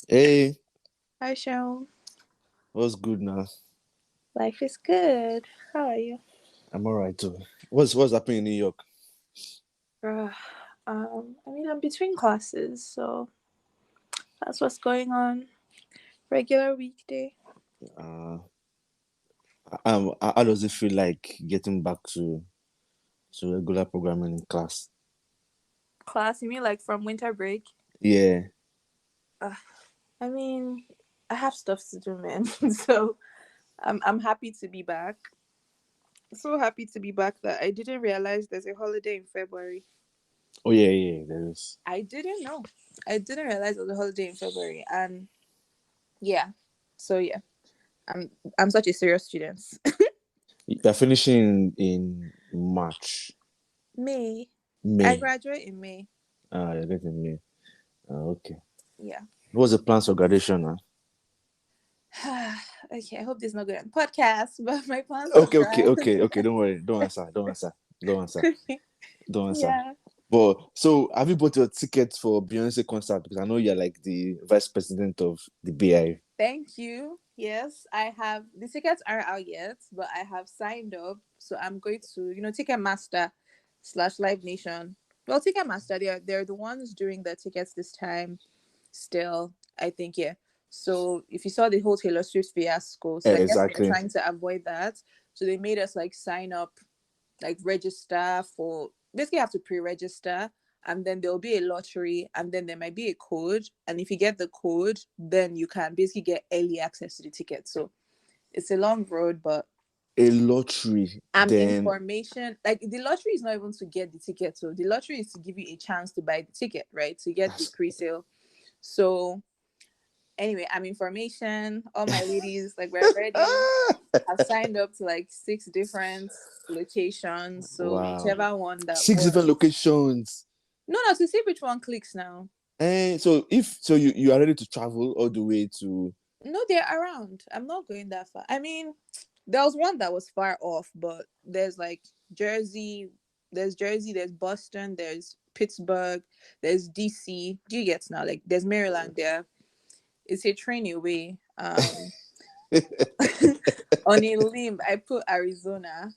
Hey, Hi, Cheryl. what's good now? Life is good. How are you? I'm alright too. What's happening in New York? Uh, I'm between classes, so that's what's going on. Regular weekday. Uh, how does it feel like getting back to regular programming in class? Class, you mean like from winter break? Yeah. Uh, I mean, I have stuff to do, man. So I'm happy to be back. So happy to be back that I didn't realize there's a holiday in February. Oh yeah. There is. I didn't know. I didn't realize there was a holiday in February, and yeah. So yeah, I'm I'm such a serious student. You're finishing in March, May. I May. graduate in May. You're getting May. Okay. Yeah. What's the plans for graduation now? Okay, I hope this is not good on podcast, but my plans for Okay. Don't worry. Don't answer. Don't answer. Don't answer. Don't answer. Yeah. But so, have you bought your ticket for Beyonce concert? Because I know you're like the vice president of the BI. Thank you. Yes, I have the tickets aren't out yet, but I have signed up. So I'm going to, Ticketmaster / Live Nation. Well, Ticketmaster, they're the ones doing the tickets this time. Still, I think, yeah. So if you saw the whole Taylor Swift fiasco, so I guess they're Exactly. trying to avoid that. So they made us like sign up, like register for, basically you have to pre-register, and then there'll be a lottery, and then there might be a code, and if you get the code, then you can basically get early access to the ticket. So it's a long road, but A lottery, then information, like the lottery is not even to get the ticket, so the lottery is to give you a chance to buy the ticket, right, to get the pre-sale. So anyway, I'm information, all my ladies, like, we're ready. I've signed up to like 6 different locations. So wow, whichever one that 6 works. different locations. No, to see which one clicks now. And so if so, you are ready to travel all the way to. No, they're around. I'm not going that far. I mean, there was one that was far off, but there's like Jersey, there's Boston, there's Pittsburgh, there's DC. Do you get now? Like, there's Maryland there. It's a train away. On a limb, I put Arizona.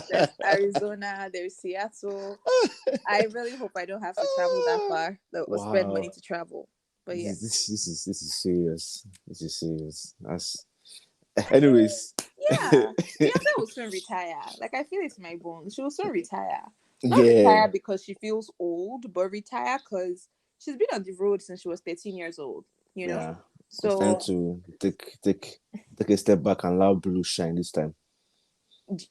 There's Arizona, there's Seattle. I really hope I don't have to travel that far or spend money Wow, to travel. But yeah. this is serious. This is serious. That's anyways. Yeah. Beyonce will soon retire. Like, I feel it's my bones. She will soon retire. Not Yeah. retire because she feels old, but retire because she's been on the road since she was 13 years old, you know? Yeah. It's time So to take a step back and allow blue shine this time.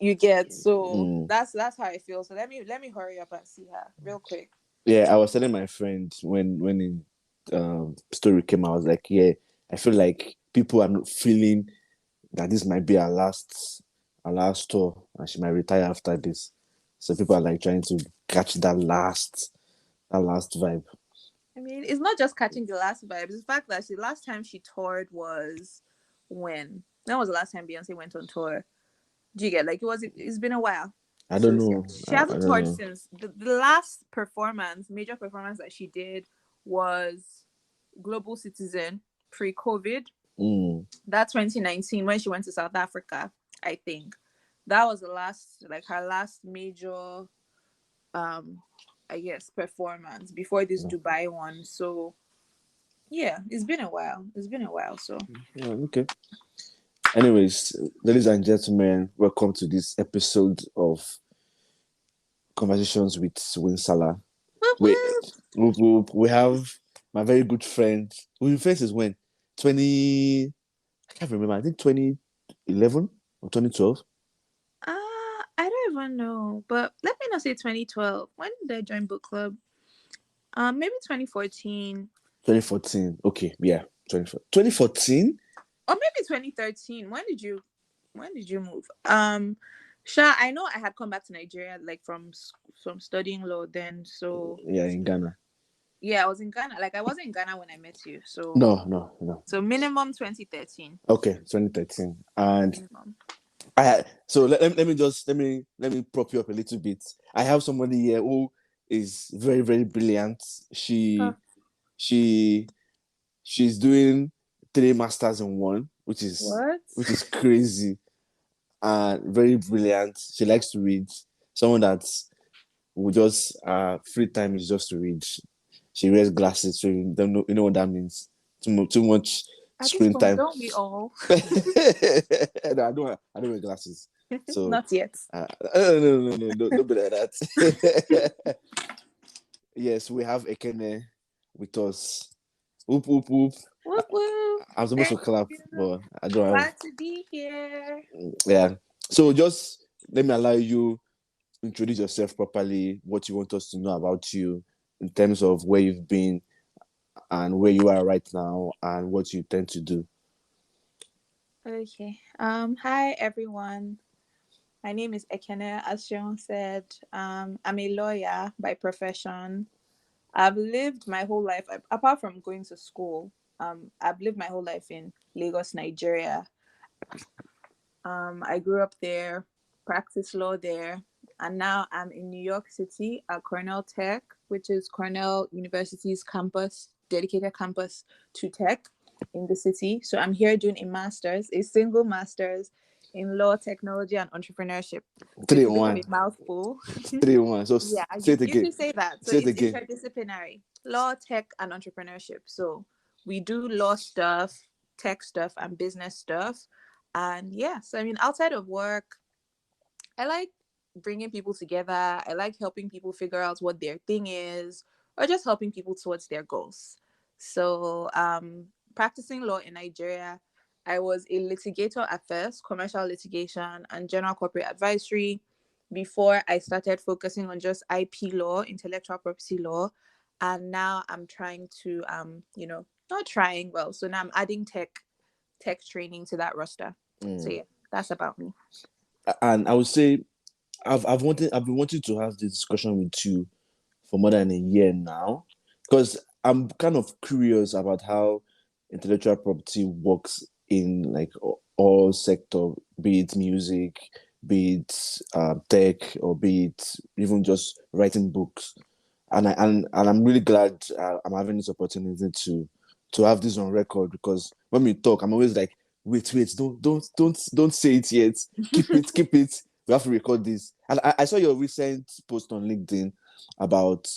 you get, so that's how I feel. So let me hurry up and see her real quick. Yeah, I was telling my friend when the story came out, I was like, yeah, I feel like people are not feeling that this might be our last tour, and she might retire after this. So people are like trying to catch that last vibe. I mean, it's not just catching the last vibe. It's the fact that the last time she toured was when? That was the last time Beyonce went on tour. Do you get, like, it's been a while. I don't So know. she I hasn't don't toured know. since the last major performance that she did was Global Citizen pre-COVID. That's 2019 when she went to South Africa, I think. That was the last, like, her last major I guess performance before this Dubai one. So yeah, it's been a while. So Yeah, okay. Anyways, ladies and gentlemen, welcome to this episode of Conversations with Winsala. We have my very good friend. We first is when 20. I can't remember. I think 2011 or 2012. I don't even know. But let me not say 2012. When did I join book club? Maybe 2014. 2014. Okay, yeah, 2014. Or maybe 2013. When did you move? Sha, I know I had come back to Nigeria, like, from studying law then. So Yeah, in Ghana. yeah, I was in Ghana. Like, I wasn't in Ghana when I met you. So No. So minimum 2013. Okay, 2013. And minimum. So let me prop you up a little bit. I have somebody here who is very, very brilliant. Huh. She she's doing 3 masters in 1, What? which is crazy and very brilliant. She likes to read. Someone that will just free time is just to read. She wears glasses, so you know what that means. Too much At this screen point, time. don't we all? No, I don't wear glasses. So Not yet. no, don't be like that. Yes, we have Ekene with us. Whoop whoop whoop. Whoop whoop. I'm supposed to Thank clap, you. but I don't have. Glad to be here. Yeah. So just let me allow you introduce yourself properly, what you want us to know about you in terms of where you've been and where you are right now and what you tend to do. Okay. Hi everyone. My name is Ekene. As Sean said, I'm a lawyer by profession. I've lived my whole life, apart from going to school. I've lived my whole life in Lagos, Nigeria. I grew up there, practiced law there, and now I'm in New York City at Cornell Tech, which is Cornell University's campus, dedicated campus to tech in the city. So I'm here doing a single master's in law, technology, and entrepreneurship. So Three it's a in bit of one. a mouthful. 3 in 1. So Yeah, say it you again. should say that. So Say it it's again. interdisciplinary law, tech, and entrepreneurship. So we do law stuff, tech stuff, and business stuff. And yeah, so I mean, outside of work, I like bringing people together. I like helping people figure out what their thing is, or just helping people towards their goals. So, practicing law in Nigeria, I was a litigator at first, commercial litigation and general corporate advisory, before I started focusing on just IP law, intellectual property law. And now I'm trying to, not trying, well, so now I'm adding tech training to that roster. So yeah, that's about me. And I would say I've been wanting to have this discussion with you for more than a year now because I'm kind of curious about how intellectual property works in like all sector, be it music, be it tech, or be it even just writing books. And I'm really glad I'm having this opportunity to have this on record because when we talk, I'm always like, wait, don't say it yet. Keep it. We have to record this. And I saw your recent post on LinkedIn about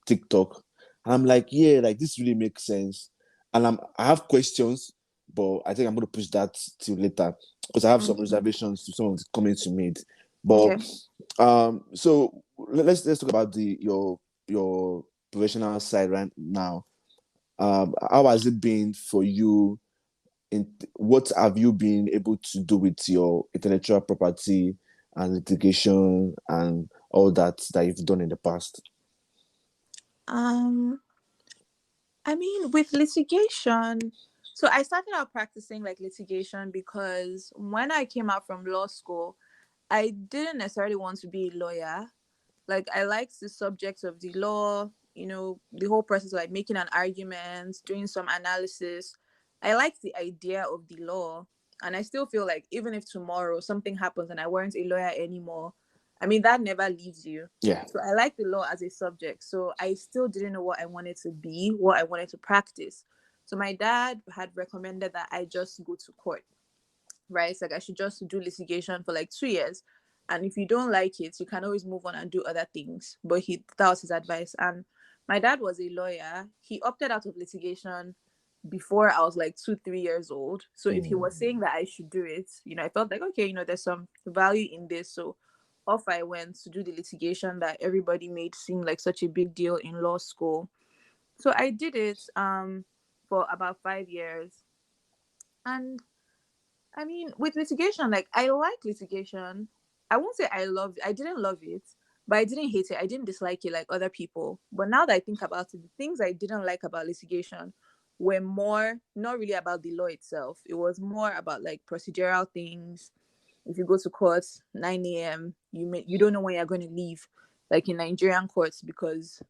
TikTok, and I'm like, yeah, like this really makes sense. And I have questions, but I think I'm going to push that till later because I have some Mhm. reservations to some of the comments you made. But Okay. so let's talk about your professional side right now. How has it been for you? What have you been able to do with your intellectual property and litigation and all that you've done in the past? Um, I mean, with litigation, so I started out practicing like litigation because when I came out from law school, I didn't necessarily want to be a lawyer. Like I liked the subject of the law, the whole process of like making an argument, doing some analysis. I liked the idea of the law. And I still feel like even if tomorrow something happens and I weren't a lawyer anymore, I mean that never leaves you. Yeah. So I like the law as a subject. So I still didn't know what I wanted to be, what I wanted to practice. So my dad had recommended that I just go to court, right? It's like I should just do litigation for like 2 years. And if you don't like it, you can always move on and do other things. But that was his advice. And my dad was a lawyer. He opted out of litigation before I was like 2, 3 years old. So if he was saying that I should do it, I felt like, okay, there's some value in this. So off I went to do the litigation that everybody made seem like such a big deal in law school. So I did it for about 5 years. And I mean, with litigation, like I like litigation. I won't say I didn't love it, but I didn't hate it. I didn't dislike it like other people. But now that I think about it, the things I didn't like about litigation were more not really about the law itself. It was more about like procedural things. If you go to court 9 a.m., you don't know when you're going to leave, like in Nigerian courts, because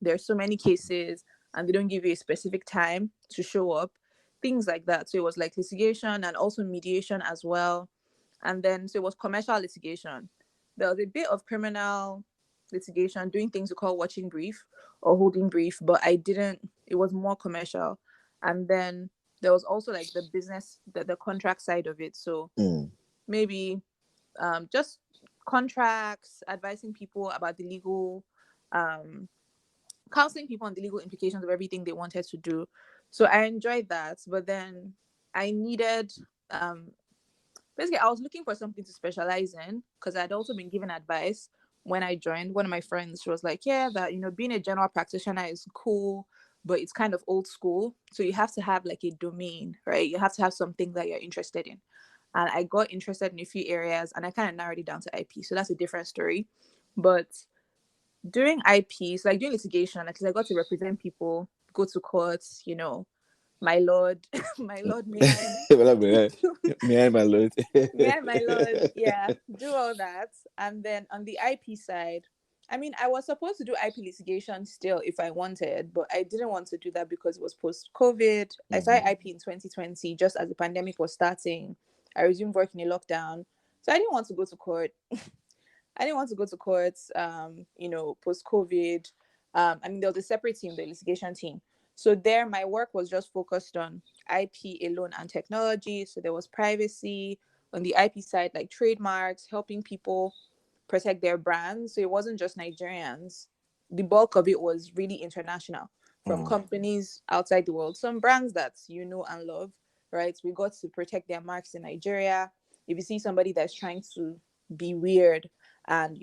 there's so many cases and they don't give you a specific time to show up. things like that. So it was like litigation and also mediation as well. And then so it was commercial litigation. There was a bit of criminal litigation, doing things we call watching brief or holding brief, but I didn't. It was more commercial. And then there was also like the business, the contract side of it. So maybe just contracts, advising people about the legal, um, counseling people on the legal implications of everything they wanted to do. So I enjoyed that. But then I needed, basically, I was looking for something to specialize in because I'd also been given advice when I joined. One of my friends, she was like, yeah, that, being a general practitioner is cool, but it's kind of old school. So you have to have like a domain, right? You have to have something that you're interested in. And I got interested in a few areas and I kind of narrowed it down to IP. So that's a different story. But during IPs, like doing litigation, because I got to represent people, go to courts, my lord, my lord, may I, May I, my lord? may I, my lord, yeah, do all that. And then on the IP side, I mean, I was supposed to do IP litigation still if I wanted, but I didn't want to do that because it was post-COVID. I started IP in 2020, just as the pandemic was starting. I resumed work in a lockdown. So I didn't want to go to court. I didn't want to go to court, post-COVID. I mean, there was a separate team, the litigation team. So there, my work was just focused on IP alone and technology. So there was privacy on the IP side, like trademarks, helping people protect their brands. So it wasn't just Nigerians. The bulk of it was really international, from companies outside the world. Some brands that you know and love, right? We got to protect their marks in Nigeria. If you see somebody that's trying to be weird and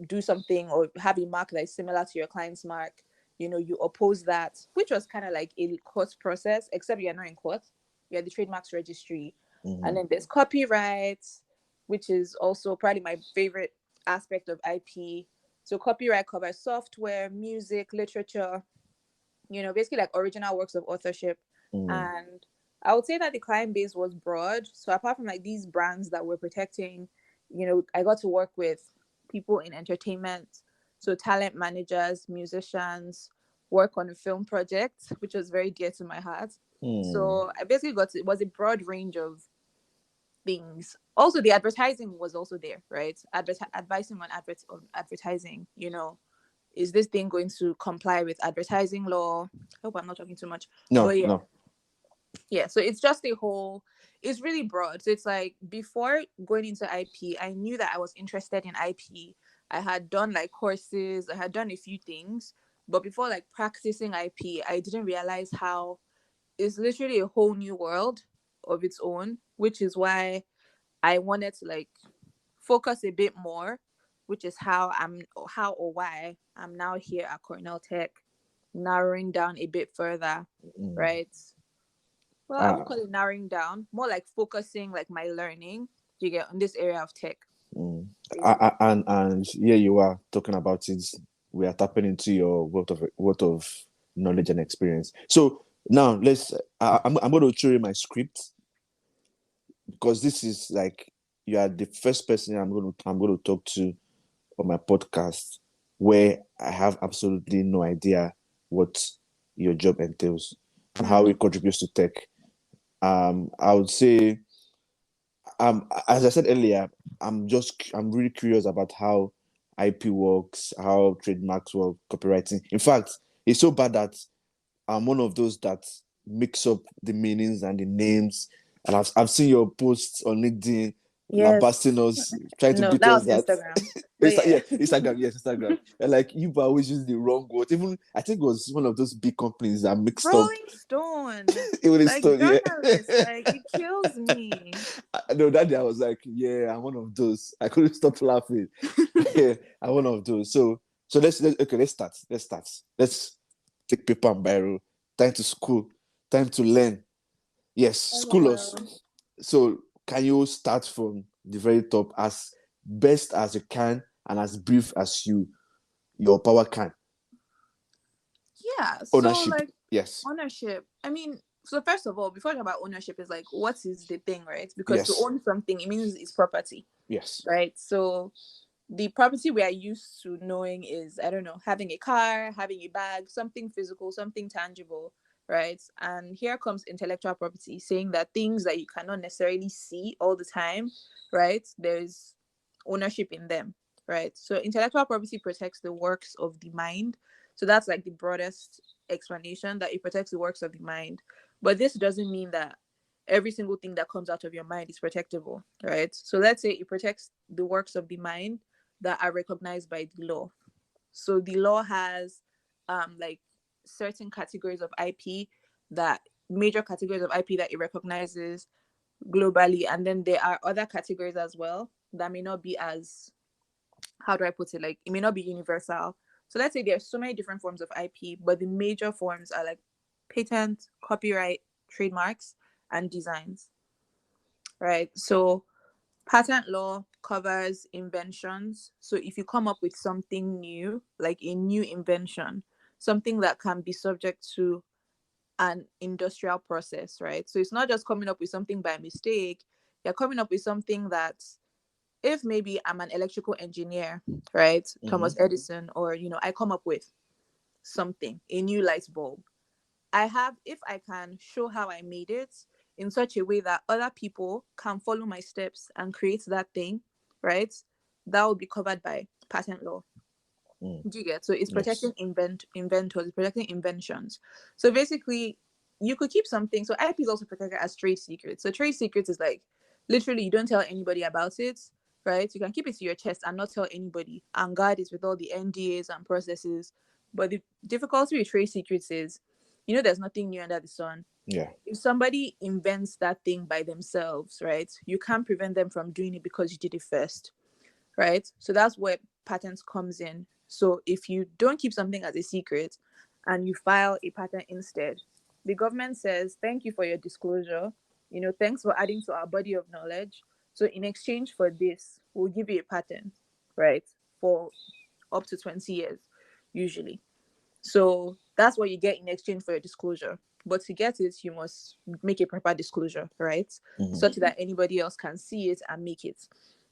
do something or have a mark that is similar to your client's mark, you oppose that, which was kind of like a court process, except you're not in court, you're at the trademarks registry. And then there's copyright, which is also probably my favorite aspect of IP. So copyright covers software, music, literature, basically like original works of authorship. And I would say that the client base was broad. So apart from like these brands that we're protecting, I got to work with people in entertainment, so talent managers, musicians, work on a film project, which was very dear to my heart. So I basically it was a broad range of things. Also, the advertising was also there, right? Advising on advertising, is this thing going to comply with advertising law? I hope I'm not talking too much. No, But yeah. no. Yeah, so it's just it's really broad. So it's like before going into IP, I knew that I was interested in IP. I had done like courses, I had done a few things, but before like practicing IP, I didn't realize how it's literally a whole new world of its own, which is why I wanted to like focus a bit more, which is how or why I'm now here at Cornell Tech, narrowing down a bit further, right? Well, I would call it narrowing down, more like focusing like my learning, you get, on this area of tech. And here you are talking about it. We are tapping into your wealth of knowledge and experience. So now I'm going to show you my script, because this is like you are the first person I'm going to talk to on my podcast where I have absolutely no idea what your job entails and how it contributes to tech. I would say, as I said earlier, I'm really curious about how IP works, how trademarks work, copywriting. In fact, it's so bad that I'm one of those that mix up the meanings and the names. And I've seen your posts on LinkedIn lambasting Yes. us, trying to No, beat that us was that Instagram. But Yeah, yeah. Instagram, yes, Instagram. And like you've always using the wrong word. Even I think it was one of those big companies that mixed up Rolling Stone. even Like stuff. Yeah. journalists, like it kills me. No, that day I was like, yeah, I'm one of those. I couldn't stop laughing. Yeah, I'm one of those. So let's start. Let's take paper and biro. Time to school. Time to learn. Yes, school us. LOL. So can you start from the very top as best as you can and as brief as your power can? Yeah. So Ownership. like Yes. ownership. I mean, so first of all, before I talk about ownership, is like what is the thing, right? Because to Yes. own something, it means it's property, Yes. right? So the property we are used to knowing is, I don't know, having a car, having a bag, something physical, something tangible, right? And here comes intellectual property, saying that things that you cannot necessarily see all the time, right? There's ownership in them, right? So intellectual property protects the works of the mind. So that's like the broadest explanation, that it protects the works of the mind. But this doesn't mean that every single thing that comes out of your mind is protectable, right? So let's say it protects the works of the mind that are recognized by the law. So the law has like certain categories of IP, that major categories of IP that it recognizes globally, and then there are other categories as well that may not be as, how do I put it, like it may not be universal. So let's say there's so many different forms of IP, but the major forms are like patent, copyright, trademarks, and designs, right? So patent law covers inventions. So if you come up with something new, like a new invention, something that can be subject to an industrial process, right? So it's not just coming up with something by mistake. You're coming up with something that, if maybe I'm an electrical engineer, right? Thomas Edison, or, I come up with something, a new light bulb. If I can show how I made it in such a way that other people can follow my steps and create that thing, right? That will be covered by patent law. Do you get? So it's protecting Yes. inventors, it's protecting inventions. So basically, you could keep something. So IP is also protected as trade secrets. So trade secrets is like literally you don't tell anybody about it, right? You can keep it to your chest and not tell anybody, and guard it with all the NDAs and processes. But the difficulty with trade secrets is, there's nothing new under the sun. Yeah. If somebody invents that thing by themselves, right, you can't prevent them from doing it because you did it first, right? So that's where patents comes in. So if you don't keep something as a secret and you file a patent instead, the government says, thank you for your disclosure. Thanks for adding to our body of knowledge. So in exchange for this, we'll give you a patent, right? For up to 20 years, usually. So that's what you get in exchange for your disclosure. But to get it, you must make a proper disclosure, right? Such that anybody else can see it and make it.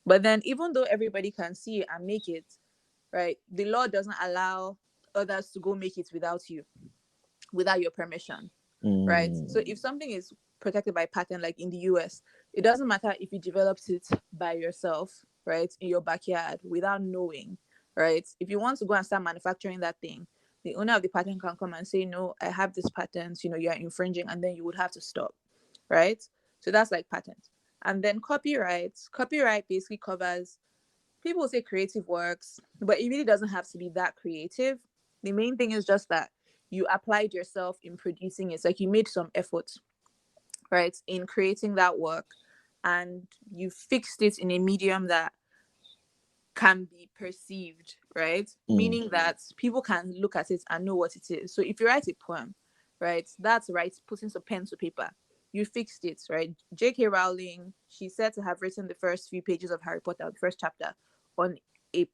But then, even though everybody can see it and make it, right, the law doesn't allow others to go make it without you, without your permission, right? So if something is protected by patent, like in the US, it doesn't matter if you developed it by yourself, right, in your backyard without knowing, right? If you want to go and start manufacturing that thing, the owner of the patent can come and say, no, I have this patent, you are infringing, and then you would have to stop, right? So that's like patent. And then copyright basically covers, people say creative works, but it really doesn't have to be that creative. The main thing is just that you applied yourself in producing it. It's like you made some effort, right, in creating that work, and you fixed it in a medium that can be perceived, right? Meaning that people can look at it and know what it is. So if you write a poem, right, that's right, putting some pen to paper. You fixed it, right? J.K. Rowling, she's said to have written the first few pages of Harry Potter, the first chapter, on a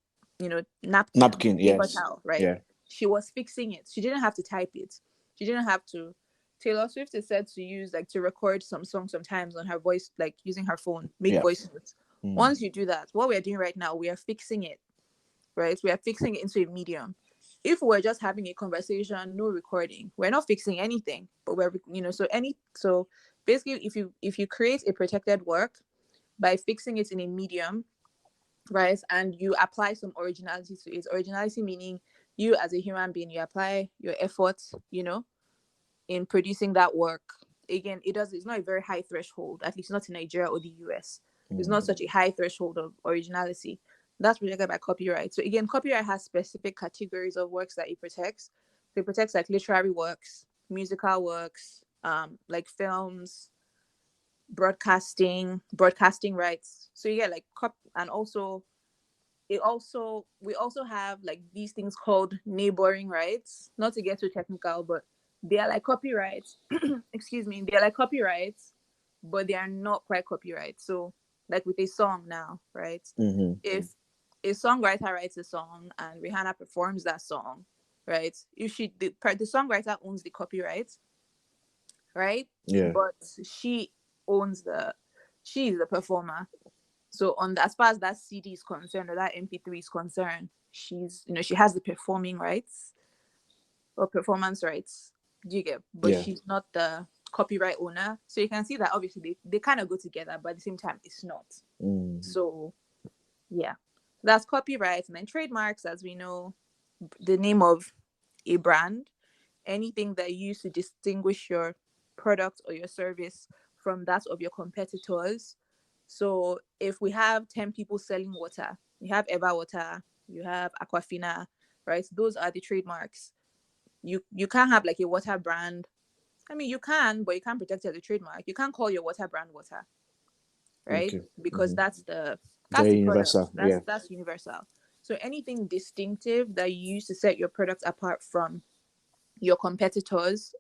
napkin, Napkin. paper Yes. towel, right? Yeah. She was fixing it. She didn't have to type it. She didn't have to. Taylor Swift is said to use, like, to record some songs sometimes on her voice, like using her phone, make Yeah. voice notes. Once you do that, what we're doing right now, we are fixing it, right? We are fixing it into a medium. If we're just having a conversation, no recording, we're not fixing anything. But so basically, if you create a protected work by fixing it in a medium, right, and you apply some originality to it, originality meaning you as a human being, you apply your efforts, in producing that work. Again, it's not a very high threshold, at least not in Nigeria or the US. It's not such a high threshold of originality. That's protected by copyright. So again, copyright has specific categories of works that it protects. So it protects like literary works, musical works, like films, broadcasting rights. So yeah, like and also we also have like these things called neighboring rights. Not to get too technical, but they are like copyrights. Excuse me, they are like copyrights, but they are not quite copyrights. So like with a song now, right? If a songwriter writes a song and Rihanna performs that song, right? If the songwriter owns the copyright, right? Yeah. But owns the she is the performer. So as far as that CD is concerned, or that MP3 is concerned, she has the performing rights or performance rights. Do you get? But Yeah. she's not the copyright owner. So you can see that obviously they kind of go together, but at the same time, it's not. So yeah, that's copyright. And then trademarks, as we know, the name of a brand, anything that you use to distinguish your product or your service from that of your competitors. So if we have 10 people selling water, you have Eva Water, you have Aquafina, right? Those are the trademarks. You can't have like a water brand. I mean, you can, but you can't protect it as a trademark. You can't call your water brand water, right? Okay. Because that's Very the product. universal. Yeah. That's universal. So anything distinctive that you use to set your product apart from your competitors,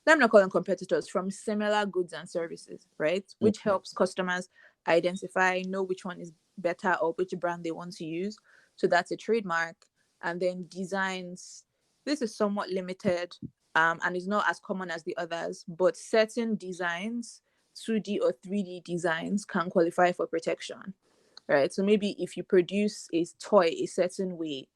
let me not call them competitors, from similar goods and services, right? Which helps customers identify, know which one is better or which brand they want to use. So that's a trademark. And then designs, this is somewhat limited, and is not as common as the others, but certain designs, 2D or 3D designs, can qualify for protection, right? So maybe if you produce a toy a certain way,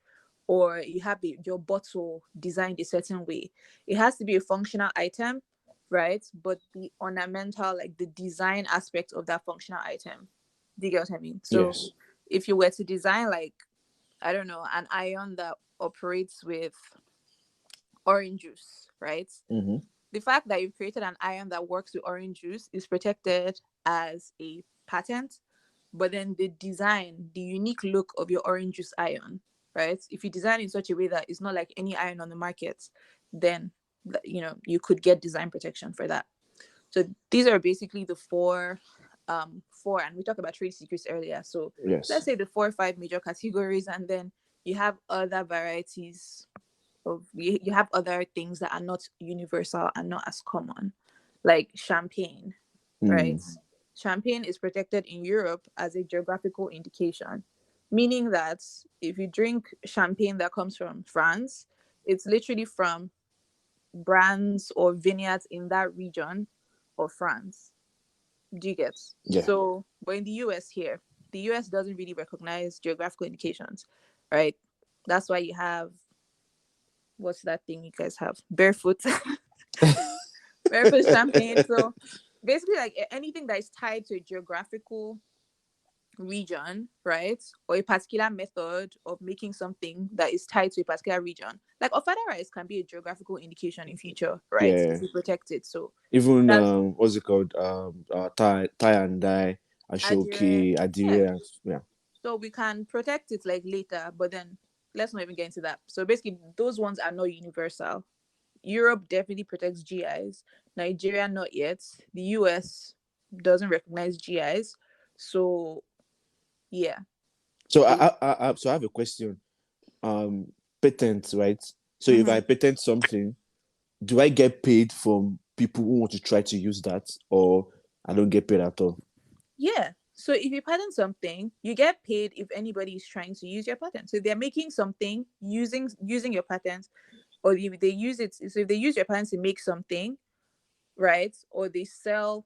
or you have your bottle designed a certain way, it has to be a functional item, right? But the ornamental, like the design aspect of that functional item, do you get what I mean? So Yes. if you were to design, like, I don't know, an iron that operates with orange juice, right? The fact that you've created an iron that works with orange juice is protected as a patent, but then the design, the unique look of your orange juice iron, right? If you design in such a way that it's not like any iron on the market, then you could get design protection for that. So these are basically the four, and we talked about trade secrets earlier. So let's Yes. say the 4 or 5 major categories, and then you have other varieties of you have other things that are not universal and not as common, like champagne, right? Champagne is protected in Europe as a geographical indication, meaning that if you drink champagne that comes from France, it's literally from brands or vineyards in that region of France. Do you get? Yeah. So, but in the US here, the US doesn't really recognize geographical indications, right? That's why you have, what's that thing you guys have? Barefoot. Barefoot champagne. So basically, like anything that is tied to a geographical region, right? Or a particular method of making something that is tied to a particular region. Like ofada rice can be a geographical indication in future, right? Yeah. If we protect it. So Even that's what's it called? Tie and dye, adire. Ashoki, Yeah. Adire. Yeah. So we can protect it like later, but then let's not even get into that. So basically those ones are not universal. Europe definitely protects GIs. Nigeria not yet. The US doesn't recognize GIs. So yeah. So It, so I have a question. Patent, right? So if mm-hmm. I patent something, do I get paid from people who want to try to use that, or I don't get paid at all? Yeah. So if you patent something, you get paid if anybody is trying to use your patent. So if they're making something using your patent, or if they use it, so if they use your patent to make something, right? Or they sell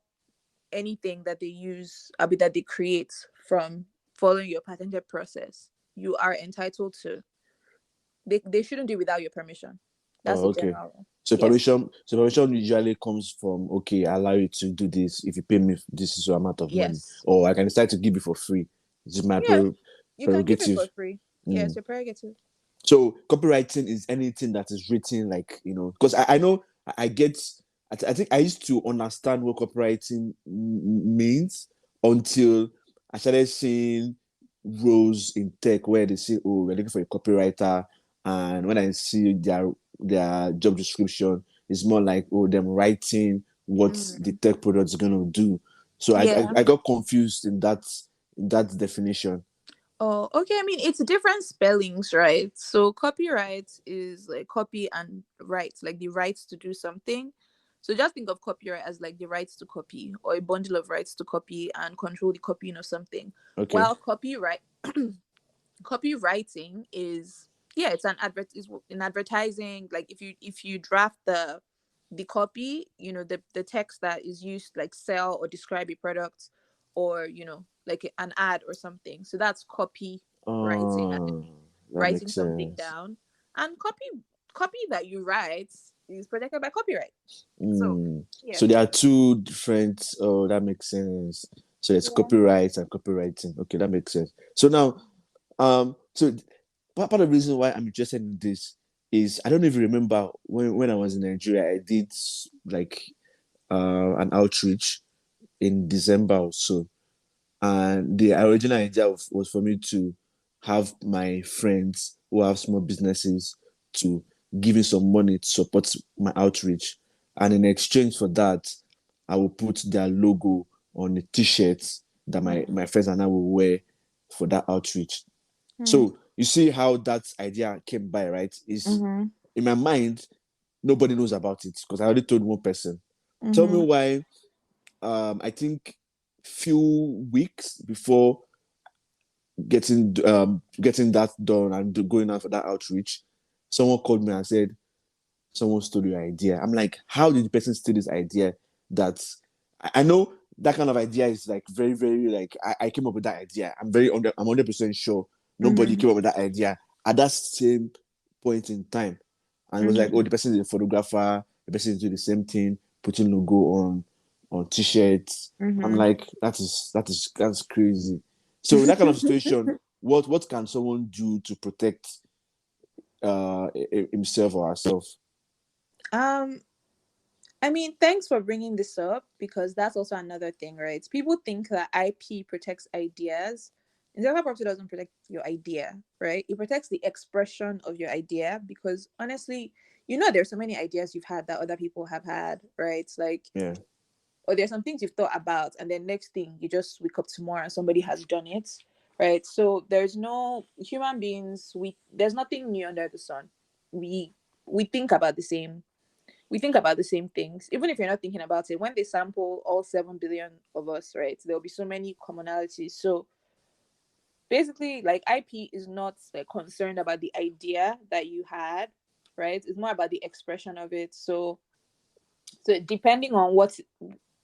anything that they use, that they create from following your patented process, you are entitled to. They shouldn't do it without your permission. That's Oh, a okay. general rule. So Yes. permission usually comes from, okay, I allow you to do this if you pay me this is your amount of money, Yes. or I can decide to give it for free. This is my Yeah. You can give it for prerogative. free. Yes, Mm. your prerogative. So copywriting is anything that is written, like, because I know I get, I think I used to understand what copywriting means until I started seeing roles in tech where they say, oh, we're looking for a copywriter. And when I see their job description, it's more like, oh, them writing what the Mm. tech product is going to do. So Yeah. I got confused in that definition. Oh, okay. I mean, it's different spellings, right? So copyright is like copy and rights, like the rights to do something. So just think of copyright as like the rights to copy, or a bundle of rights to copy and control the copying of something. Okay. While copywriting is, yeah, it's in advertising. Like if you draft the copy, the text that is used, like sell or describe a product, or like an ad or something. So that's copy writing, Uh, that writing makes something sense. down. And copy that you write, is protected by copyright. So Mm. yeah. So there are two different. Oh, that makes sense. So there's Yeah. copyright and copywriting. Okay, that makes sense. So now, so part of the reason why I'm interested in this is I don't even remember when I was in Nigeria, I did like an outreach in December or so, and the original idea was for me to have my friends who have small businesses to give me some money to support my outreach. And in exchange for that, I will put their logo on the t-shirts that my friends and I will wear for that outreach. Mm. So you see how that idea came by, right? Is Mm-hmm. in my mind, nobody knows about it because I already told one person. Tell me Mm-hmm. why. I think few weeks before getting that done and going out for that outreach, someone called me and said someone stole your idea. I'm like, how did the person steal this idea? That I know that kind of idea is like very, very like I came up with that idea. I'm 100% sure nobody Mm-hmm. came up with that idea at that same point in time. And it was like, oh, the person is a photographer, the person is doing the same thing, putting logo on t-shirts. I'm Mm-hmm. like, that's crazy. So in that kind of situation, what can someone do to protect himself or herself? um I mean, thanks for bringing this up because that's also another thing, right? People think that IP protects ideas. Intellectual property doesn't protect your idea, right? It protects the expression of your idea because honestly, there's so many ideas you've had that other people have had, right? Like, Yeah. or there's some things you've thought about, and then next thing you just wake up tomorrow and somebody has done it, right? So there's no human beings. There's nothing new under the sun. We we think about the same we think about the same things, even if you're not thinking about it. When they sample all 7 billion of us, right, there'll be so many commonalities. So basically, like, IP is not like concerned about the idea that you had, right? It's more about the expression of it. So depending on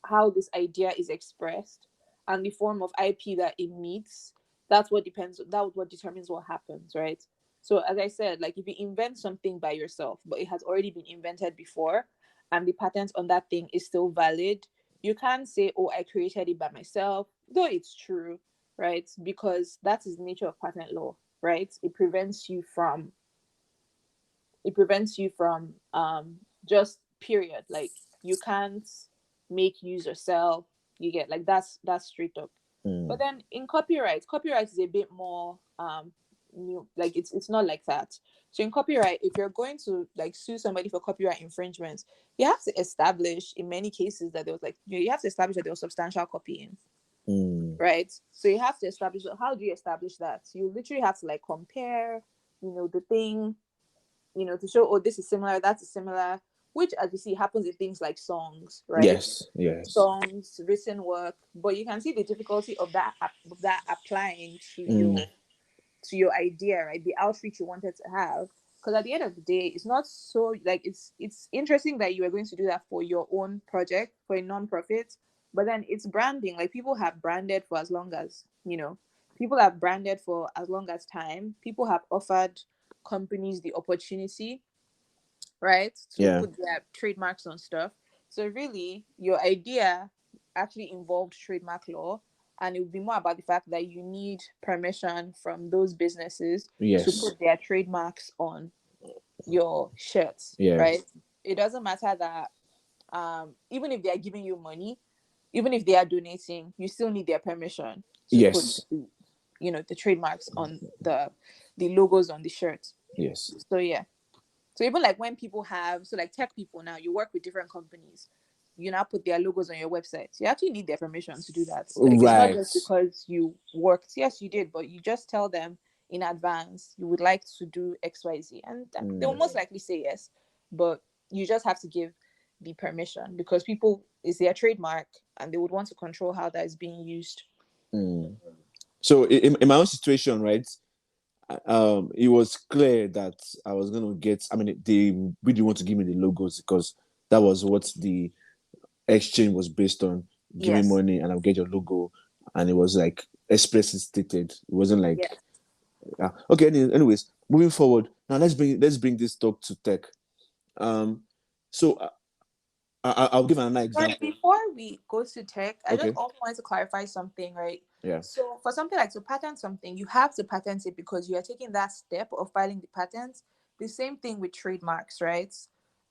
how this idea is expressed and the form of IP that it meets, that's what determines what happens, right? So as I said, like, if you invent something by yourself, but it has already been invented before and the patent on that thing is still valid, you can't say, oh, I created it by myself, though it's true, right? Because that is the nature of patent law, right? It prevents you from just period, like, you can't make use yourself. You get, like, that's straight up. But Mm. then in copyright is a bit more new. Like, it's not like that. So in copyright, if you're going to like sue somebody for copyright infringement, you have to establish in many cases that there was, like, you have to establish that there was substantial copying, Mm. right? So you have to establish. How do you establish that? You literally have to, like, compare, the thing, to show, oh, this is similar, that's similar, which, as you see, happens in things like songs, right? Yes, yes. Songs, written work, but you can see the difficulty of that applying to Mm. your idea, right? The outreach you wanted to have. Because at the end of the day, it's not so, like, it's interesting that you are going to do that for your own project, for a non-profit, but then it's branding. Like, people have branded for as long as, people have branded for as long as time. People have offered companies the opportunity, right, to Yeah. put their trademarks on stuff. So really, your idea actually involved trademark law, and it would be more about the fact that you need permission from those businesses to Yes. put their trademarks on your shirts, Yeah. right? It doesn't matter that even if they are giving you money, even if they are donating, you still need their permission to put Yes. the trademarks on the logos on the shirt. Yes. So yeah. So even like when people like tech people now, you work with different companies, you now put their logos on your website. You actually need their permission to do that. Like, it's not Right. just because you worked. Yes, you did, but you just tell them in advance you would like to do XYZ, and they will Mm. most likely say yes. But you just have to give the permission because people is their trademark and they would want to control how that is being used. Mm. So in my own situation, right? It was clear that I was gonna get. I mean, they really want to give me the logos because that was what the exchange was based on. Give me Yes. money and I'll get your logo, and it was like expressly stated. It wasn't Yeah. like okay. Anyways, moving forward now, let's bring this talk to tech. Um, So I'll give another Sorry, example. before we go to tech, I just Okay. also wanted to clarify something, right? Yeah. So for something like to patent something, you have to patent it because you are taking that step of filing the patent. The same thing with trademarks, right?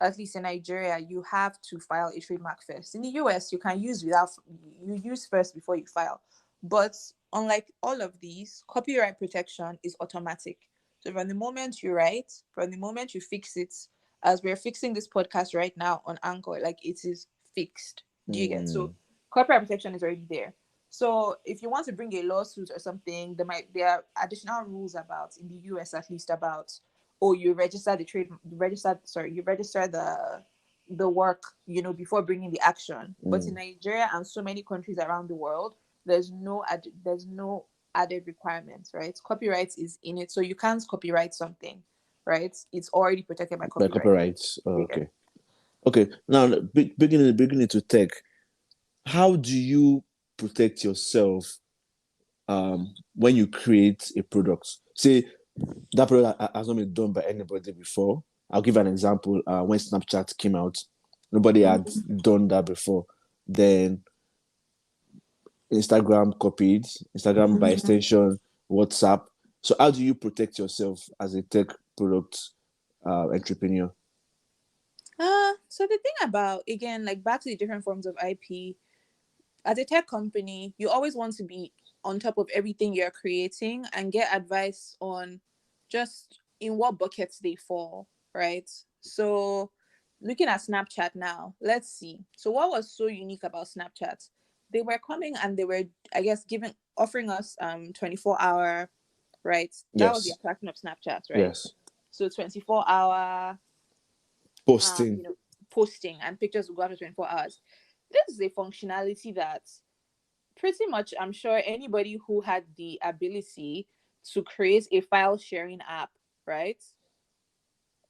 At least in Nigeria, you have to file a trademark first. In the US, you can use without you use first before you file. But unlike all of these, copyright protection is automatic. So from the moment you write, from the moment you fix it, as we're fixing this podcast right now on Anchor, like it is fixed. Do you get? So copyright protection is already there. So if you want to bring a lawsuit or something, there are additional rules about in the US at least about, oh, you register the trade you register the work, before bringing the action. But in Nigeria and so many countries around the world, there's no added requirements, right? Copyright is in it, so you can't copyright something, right? It's already protected by By copyright. copyrights. Oh, Yeah. okay. Okay. Now, beginning to tech. How do you protect yourself when you create a product? Say that product has not been done by anybody before. I'll give an example. When Snapchat came out, nobody had done that before. Then Instagram copied, Instagram by extension, WhatsApp. So how do you protect yourself as a tech product entrepreneur? So the thing about, again, like back to the different forms of IP, as a tech company, you always want to be on top of everything you're creating and get advice on just in what buckets they fall, right? So looking at Snapchat now, let's see. So what was so unique about Snapchat? They were coming and they were, I guess, offering us 24-hour, right? That was the Yes. attraction of Snapchat, right? Yes. So 24-hour Posting. posting, and pictures will go after 24 hours. This is a functionality that pretty much I'm sure anybody who had the ability to create a file sharing app, right,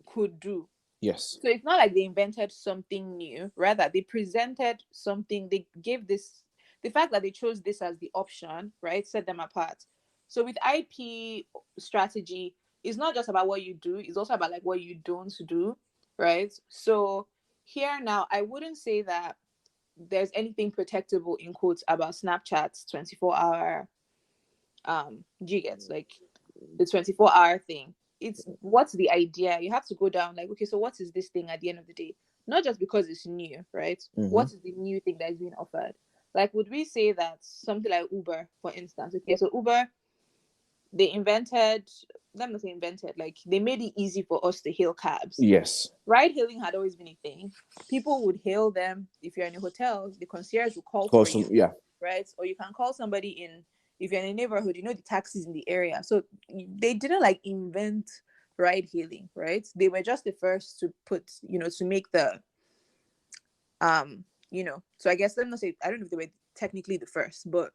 could do. Yes. So it's not like they invented something new. Rather, they presented something. They gave this, the fact that they chose this as the option, right, set them apart. So with IP strategy, it's not just about what you do, it's also about like what you don't do, right? So here now, I wouldn't say that there's anything protectable in quotes about Snapchat's 24-hour gigets, like the 24-hour thing. It's what's the idea? You have to go down like, okay, so what is this thing at the end of the day? Not just because it's new, right? Mm-hmm. What is the new thing that is being offered? Like, would we say that something like Uber, for instance? Okay, so Uber, they invented, let me say invented, like they made it easy for us to hail cabs. Yes. Ride hailing had always been a thing. People would hail them. If you're in a hotel, the concierge will call for Awesome. you, Yeah. right? Or you can call somebody in, if you're in a neighborhood, the taxis in the area. So they didn't like invent ride hailing, right? They were just the first to put, to make the, so I guess, let me not say, I don't know if they were technically the first, but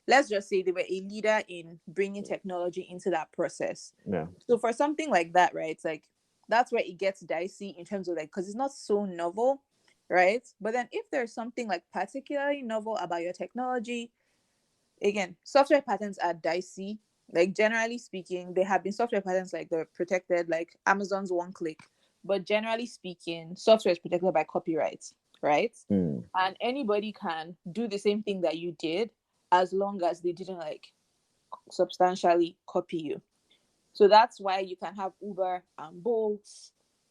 let's just say they were a leader in bringing technology into that process. Yeah. So for something like that, right, it's like that's where it gets dicey in terms of like, because it's not so novel, right? But then if there's something like particularly novel about your technology, again, software patents are dicey. Like generally speaking, there have been software patents like they're protected, like Amazon's one click. But generally speaking, software is protected by copyright, right? And anybody can do the same thing that you did as long as they didn't like substantially copy you. So that's why you can have Uber and Bolt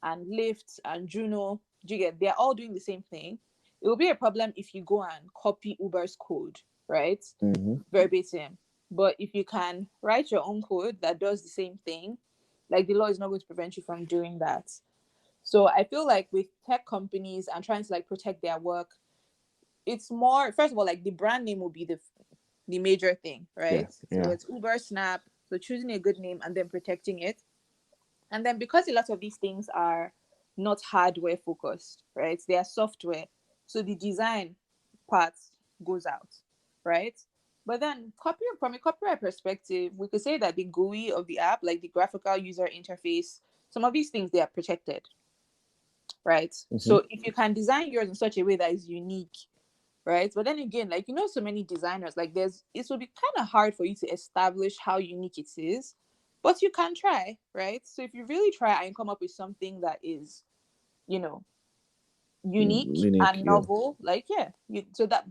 and Lyft and Juno. Do you get? They're all doing the same thing. It will be a problem if you go and copy Uber's code, right? Mm-hmm. Verbatim. But if you can write your own code that does the same thing, like the law is not going to prevent you from doing that. So I feel like with tech companies and trying to like protect their work, it's more, first of all, like the brand name will be the major thing, Yeah. right? So Yeah. it's Uber, Snap. So choosing a good name and then protecting it. And then because a lot of these things are not hardware focused, right? They are software. So the design part goes out, right? But then from a copyright perspective, we could say that the GUI of the app, like the graphical user interface, some of these things, they are protected, right? Mm-hmm. So if you can design yours in such a way that is unique, right? But then again, like, so many designers, like it will be kind of hard for you to establish how unique it is, but you can try, right? So if you really try and come up with something that is, you know, unique Unique, and yeah. novel, like so that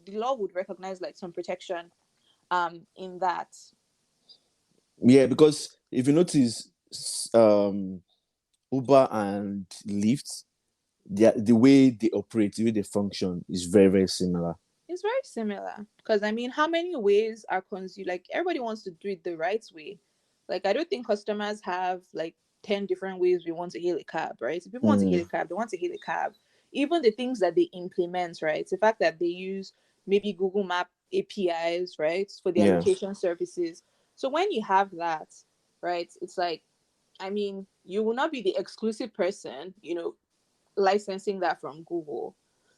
the law would recognize like some protection in that. Yeah, because if you notice, Uber and Lyft, the way they operate, the way they function is very, very similar. It's very similar because I mean, how many ways are consumed? Like everybody wants to do it the right way. Like I don't think customers have like 10 different ways we want to hail a cab, right? If people want to hail a cab, they want to hail a cab. Even the things that they implement, right? The fact that they use maybe Google Map APIs, right, for their Yeah. location services. So when you have that, right, it's like, I mean, you will not be the exclusive person, licensing that from Google.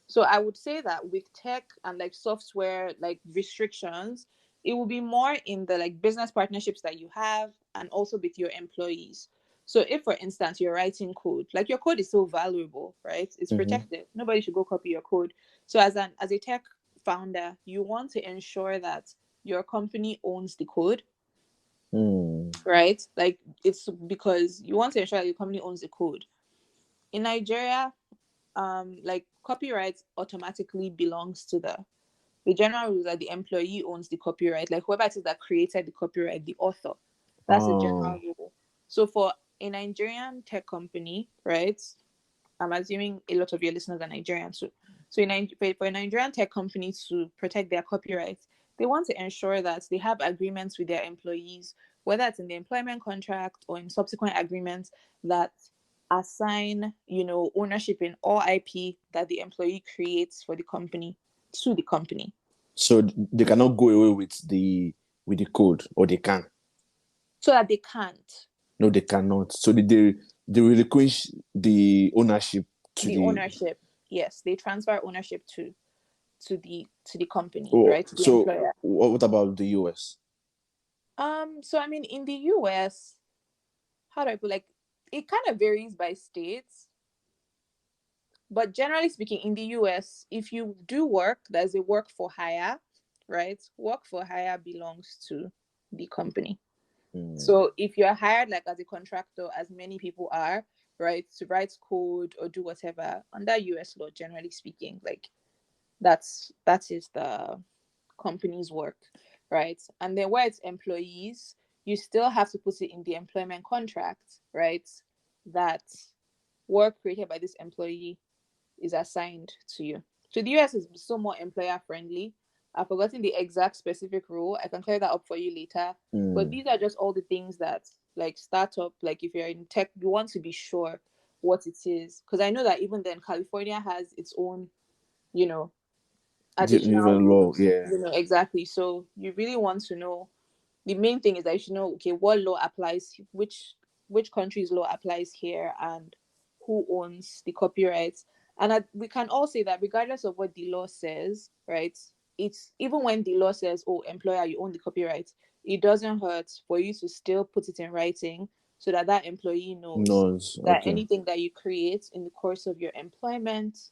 So I would say that with tech and like software like restrictions, it will be more in the like business partnerships that you have and also with your employees. So if for instance you're writing code, like your code is so valuable, right? It's protected. Nobody should go copy your code. So as a tech founder, you want to ensure that your company owns the code, right? Like it's because you want to ensure that your company owns the code. In Nigeria, like copyright automatically belongs to the general rule that the employee owns the copyright, like whoever it is that created the copyright, the author. That's a general rule. So for a Nigerian tech company, right? I'm assuming a lot of your listeners are Nigerian too. So for a Nigerian tech company to protect their copyright, they want to ensure that they have agreements with their employees, whether it's in the employment contract or in subsequent agreements that assign, ownership in all IP that the employee creates for the company to the company. So they cannot go away with the code, or they can. So that they can't. No, they cannot. So they relinquish the ownership to The the. ownership, yes, they transfer ownership to the company, Oh, right? To the so employer. what about the US? So I mean, in the US, how do I put, like, it kind of varies by states, but generally speaking, in the US, if you do work, there's a work for hire, right? Work for hire belongs to the company. So if you're hired like as a contractor, as many people are, right, to write code or do whatever under US law, generally speaking, like that is the company's work, right? And then where it's employees, you still have to put it in the employment contract, right? That work created by this employee is assigned to you. So the US is so more employer friendly. I've forgotten the exact specific rule. I can clear that up for you later. But these are just all the things that, like, startup, like if you're in tech, you want to be sure what it is. Because I know that even then, California has its own, you know, additional Even law, rules. yeah. Exactly. So you really want to know. The main thing is that you should know, okay, what law applies, which country's law applies here, and who owns the copyrights. And we can all say that regardless of what the law says, right? It's even when the law says, "Oh, employer, you own the copyright," it doesn't hurt for you to still put it in writing so that that employee knows Knows. that Okay. anything that you create in the course of your employment,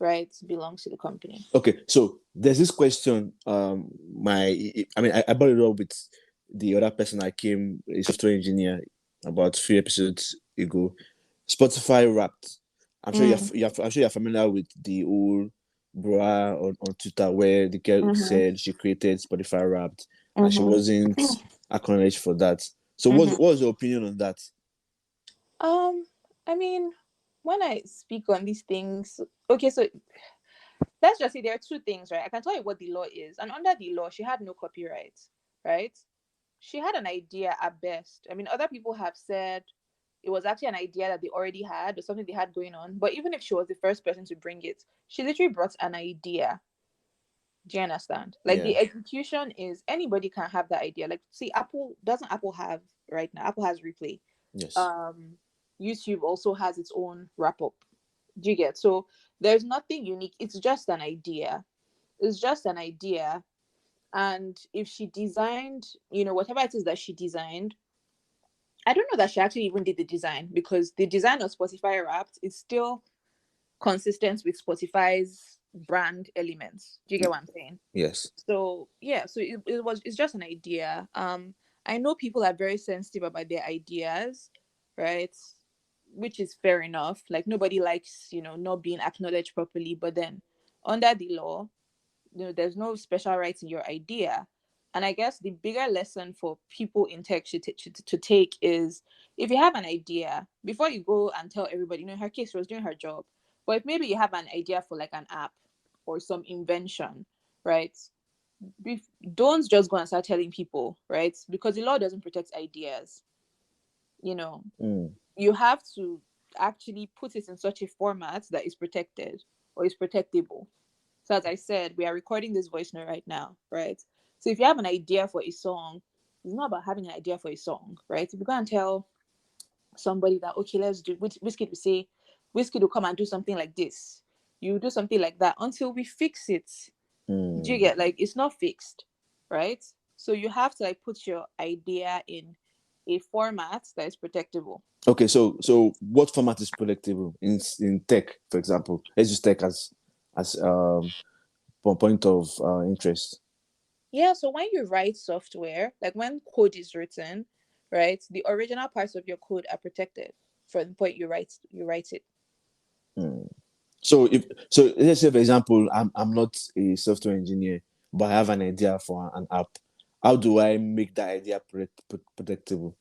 right, belongs to the company. Okay. So there's this question. I brought it up with the other person I came, a software engineer, about 3 episodes ago. Spotify Wrapped. I'm sure you're familiar with the old bra on Twitter where the girl Mm-hmm. said she created Spotify Wrapped and she Mm-hmm. wasn't acknowledged for that. So Mm-hmm. what was your opinion on that? I mean, when I speak on these things, okay, so let's just say there are two things, right? I can tell you what the law is. And under the law, she had no copyright, right? She had an idea at best. I mean, other people have said it was actually an idea that they already had or something they had going on. But even if she was the first person to bring it, she literally brought an idea. Do you understand? Like Yeah. the execution is anybody can have that idea. Like, see, Apple have right now? Apple has replay. Yes. um YouTube also has its own wrap up. Do you get? So there's nothing unique. It's just an idea. It's just an idea. And if she designed, whatever it is that she designed, I don't know that she actually even did the design because the design of Spotify Wrapped is still consistent with Spotify's brand elements. Do you get what I'm saying? Yes. So yeah, so it's just an idea. I know people are very sensitive about their ideas, right? which is fair enough. Like nobody likes, not being acknowledged properly. But then under the law, there's no special rights in your idea. And I guess the bigger lesson for people in tech to take is, if you have an idea, before you go and tell everybody, in her case, she was doing her job. But if maybe you have an idea for like an app or some invention, right? Don't just go and start telling people, right? Because the law doesn't protect ideas. You have to actually put it in such a format that is protected or is protectable. So as I said, we are recording this voice note right now, right? So if you have an idea for a song, it's not about having an idea for a song, right? If you go and tell somebody that, okay, let's do, Whiskey will say, Whiskey will come and do something like this. You do something like that until we fix it. Do you get, like, it's not fixed, right? So you have to like put your idea in a format that is protectable. Okay, so what format is protectable in tech, for example? Let's use tech as point of interest. Yeah, so when you write software, like when code is written, right, the original parts of your code are protected from the point you write it. So let's say, for example, I'm not a software engineer, but I have an idea for an app. How do I make that idea protectable?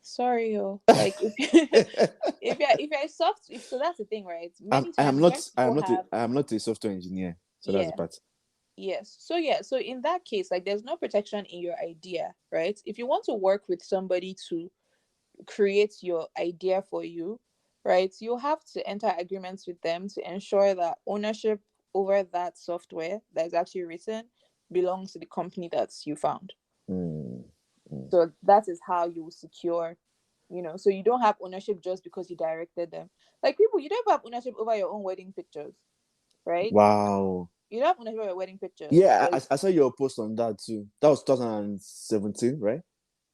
Sorry, yo. Like if you're a so that's the thing, right? Many times when people have, I am not a software engineer, so that's the yeah, part. yes. So yeah, so in that case, like there's no protection in your idea, right? If you want to work with somebody to create your idea for you, right, you have to enter agreements with them to ensure that ownership over that software that is actually written belongs to the company that's you found. So that is how you secure, so you don't have ownership just because you directed them. Like people, you don't have ownership over your own wedding pictures, right? Wow. You don't have ownership over your wedding pictures. Yeah, Like, I saw your post on that too. That was 2017, right?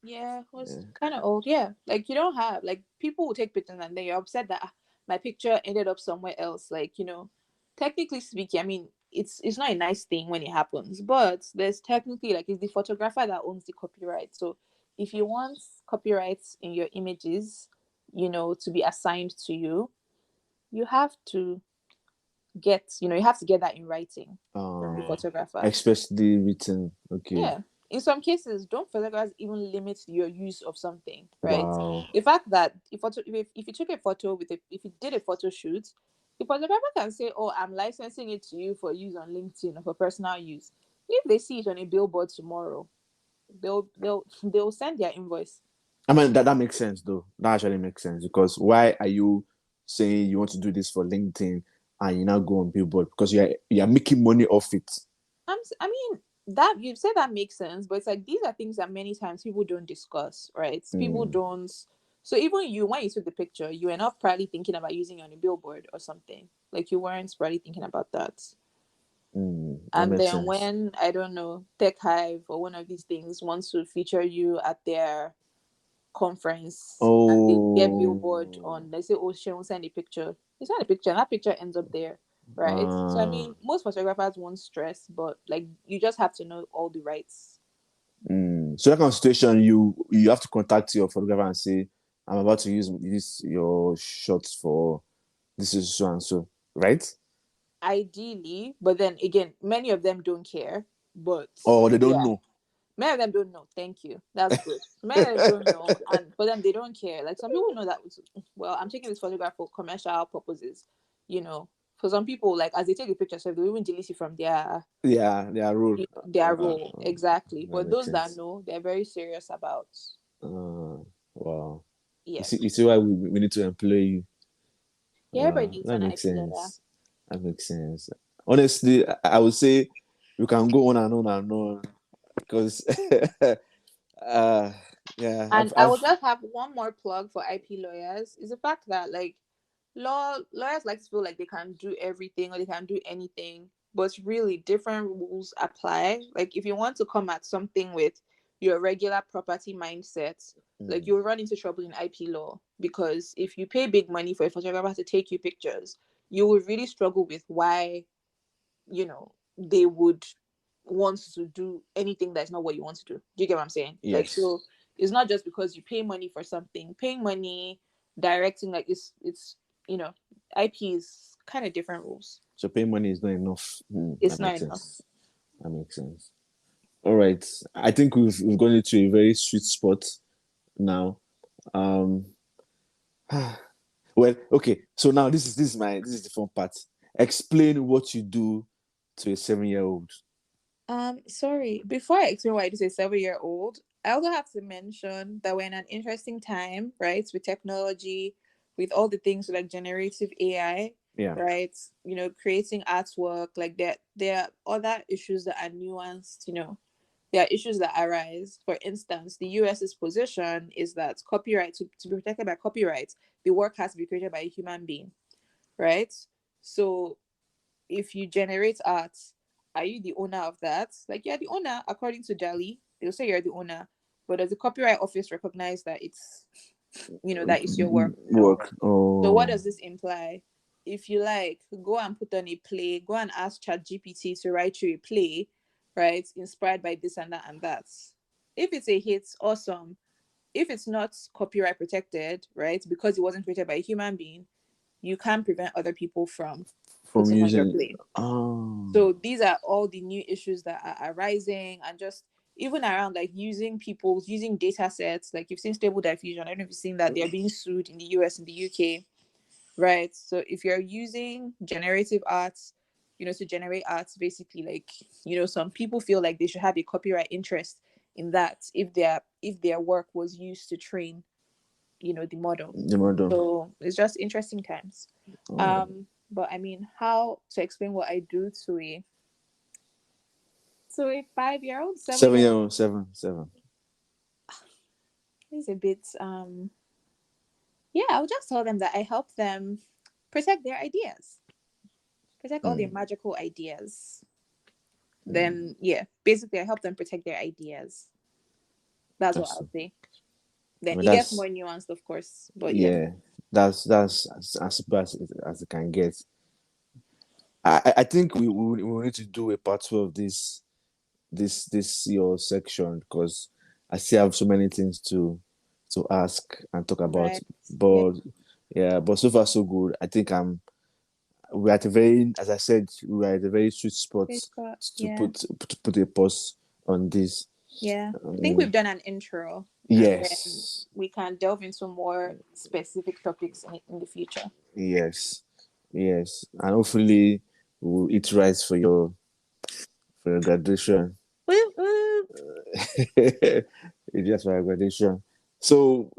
yeah, it was Yeah. kind of old. Yeah, like you don't have, like, people will take pictures and then you're upset that my picture ended up somewhere else. Like, technically speaking, I mean, it's not a nice thing when it happens, but there's technically, like, it's the photographer that owns the copyright. So if you want copyrights in your images, to be assigned to you, you have to get that in writing from the photographer. Expressly written. Okay. Yeah. In some cases, don't photographers even limit your use of something, right? Wow. The fact that if you took a photo if you did a photo shoot, the photographer can say, "Oh, I'm licensing it to you for use on LinkedIn or for personal use." If they see it on a billboard tomorrow, they'll send their invoice. I mean, that makes sense though. That actually makes sense, because why are you saying you want to do this for LinkedIn and you now go on Billboard, because you are making money off it? I mean, that you say that makes sense, but it's like these are things that many times people don't discuss, right? People don't. So even you, when you took the picture, you were not probably thinking about using it on a billboard or something. Like you weren't probably thinking about that. That And makes then sense. when, I don't know, Tech Hive or one of these things wants to feature you at their conference and they get billboard Oh, on, they say, oh, Sharon, send a picture. You send a picture and that picture ends up there, right? So I uh, mean, most photographers won't stress, but like you just have to know all the rights. so that kind of situation, you have to contact your photographer and say, I'm about to use your shots for this is so and so, right? Ideally, but then again, many of them don't care. But Or they don't yeah, know. many of them don't know. Thank you. That's good. Many of them don't know, and for them, they don't care. Like some people know that. Well, I'm taking this photograph for commercial purposes. You know, for some people, like as they take the picture, so they even delete it from Yeah, they are rude. their role exactly. That But makes those that sense. know, they're very serious about. Wow. Yeah, You see why we need to employ you. yeah. Everybody Wow, needs that an makes IP lawyer. sense. That makes sense. Honestly, I would say we can go on and on and on, because uh yeah, And I will I've just have one more plug for IP lawyers is the fact that like lawyers like to feel like they can do everything or they can do anything, but really different rules apply. Like if you want to come at something with your regular property mindset, like you'll run into trouble in IP law because if you pay big money for a photographer to take you pictures, you will really struggle with why, they would want to do anything that's not what you want to do. Do you get what I'm saying? Like, yes. so it's not just because you pay money for something. Paying money directing, like it's IP is kind of different rules. So paying money is not enough. It's That not makes enough. sense. That makes sense. All right. I think we've gone into a very sweet spot now. Um well, okay. So now this is the fun part. Explain what you do to a 7-year-old. Sorry. Before I explain why I do say 7-year-old, I also have to mention that we're in an interesting time, right? With technology, with all the things like generative AI, Yeah. right? Creating artwork, like there are other issues that are nuanced, there are issues that arise. For instance, the US's position is that copyright, to be protected by copyright, the work has to be created by a human being, right? So if you generate art, are you the owner of that? Like, you're the owner according to Dali. They'll say you're the owner. But does the copyright office recognize that that is your work? No. Work. So what Oh. does this imply? If you like, go and put on a play, go and ask ChatGPT to write you a play, right? Inspired by this and that and that. If it's a hit, awesome. If it's not copyright protected, right? Because it wasn't created by a human being, you can't prevent other people from From putting on your using. play. Oh. So these are all the new issues that are arising, and just even around like using data sets. Like, you've seen Stable Diffusion. I don't know if you've seen that they're being sued in the US and the UK, right? So if you're using generative arts, to generate arts, basically, like, some people feel like they should have a copyright interest in that if their work was used to train, the model. The model. So it's just interesting times. Oh. But I mean, how to explain what I do to a 5-year-old, 7 year 7 year old. Seven. is a bit yeah, I'll just tell them that I help them protect their ideas, protect all their magical ideas. Then yeah, basically I help them protect their ideas. That's what That's. I'll say. I Then mean, it gets that's. more nuanced, of course, but yeah. Yeah. That's as best as it can get. I think we need to do a part 2 of this your section, because I still have so many things to ask and talk about. Right. Yeah. But yeah, but so far so good. I think we're at a very, as I said, we're at a very sweet spot to Yeah. put a pause on this. Yeah. I think Um, we've done an intro, and then yes, we can delve into more specific topics in the future. yes, yes, and hopefully we'll eat rice for your graduation. Woo, woo. It's just for your graduation. So,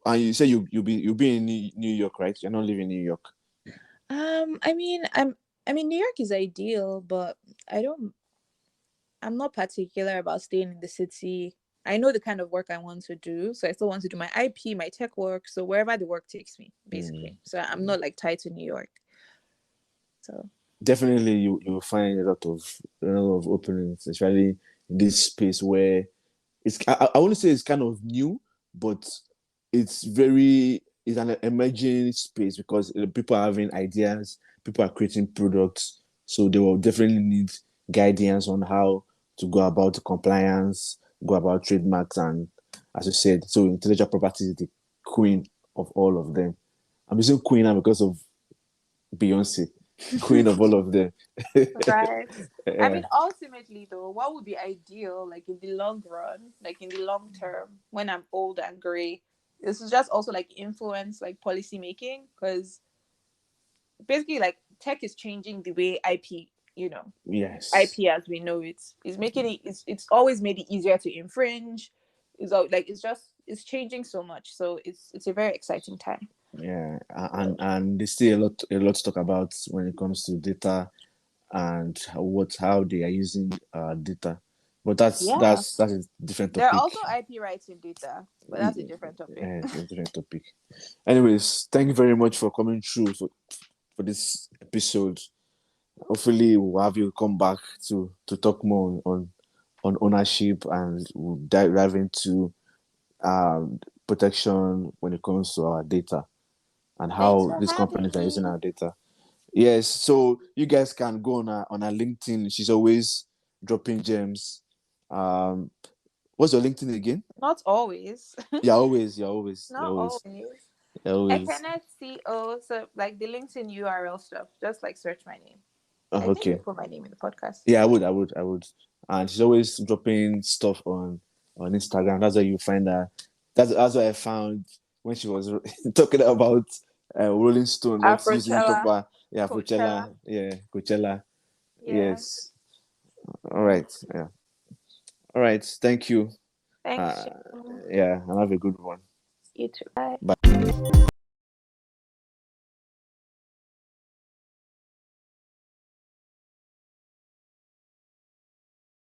and you say you'll be in New York, right? You're not living in New York. I mean, New York is ideal, but I don't. I'm not particular about staying in the city. I know the kind of work I want to do, so I still want to do my IP, my tech work. So wherever the work takes me, basically. So I'm not like tied to New York. So Definitely, you will find a lot of openings, especially in this space where I wouldn't say it's kind of new, but it's an emerging space, because people are having ideas, people are creating products, so they will definitely need guidance on how to go about the compliance, go about trademarks, and as you said, so intellectual property is the queen of all of them. I'm using queen now because of Beyonce, queen of all of them. right. I Yeah. mean, ultimately, though, what would be ideal, like in the long run, like in the long term, when I'm old and gray, this is just also like influence, like policy making, because basically, like, tech is changing the way Yes. IP as we know it is making it. It's always made it easier to infringe. It's changing so much. So it's a very exciting time. Yeah, and there's still a lot to talk about when it comes to data and how they are using data. But Yeah. that's a different There are topic. also IP rights in data, but that's a different topic. It's a different topic. Anyways, thank you very much for coming through for this episode. Hopefully, we'll have you come back to talk more on ownership, and we'll dive into protection when it comes to our data and Thanks how for these having companies are using me. our data. Yes, so you guys can go on her LinkedIn. She's always dropping gems. Um, what's your LinkedIn again? Not always. You're always, you're always, you're Not always. always. Always. Ekene CO. So like the LinkedIn URL stuff, just like search my name. I Oh, think you okay. put my name in the podcast. Yeah, I would. And she's always dropping stuff on Instagram. That's where you find her. That's what I found when she was talking about Rolling Stone not using Afrochella, proper, yeah, Coachella. Coachella, yeah, Coachella. Yeah. Yes. All right. Yeah. All right. Thank you. Thanks, Uh, Shane. yeah, and have a good one. You too. Bye. Bye.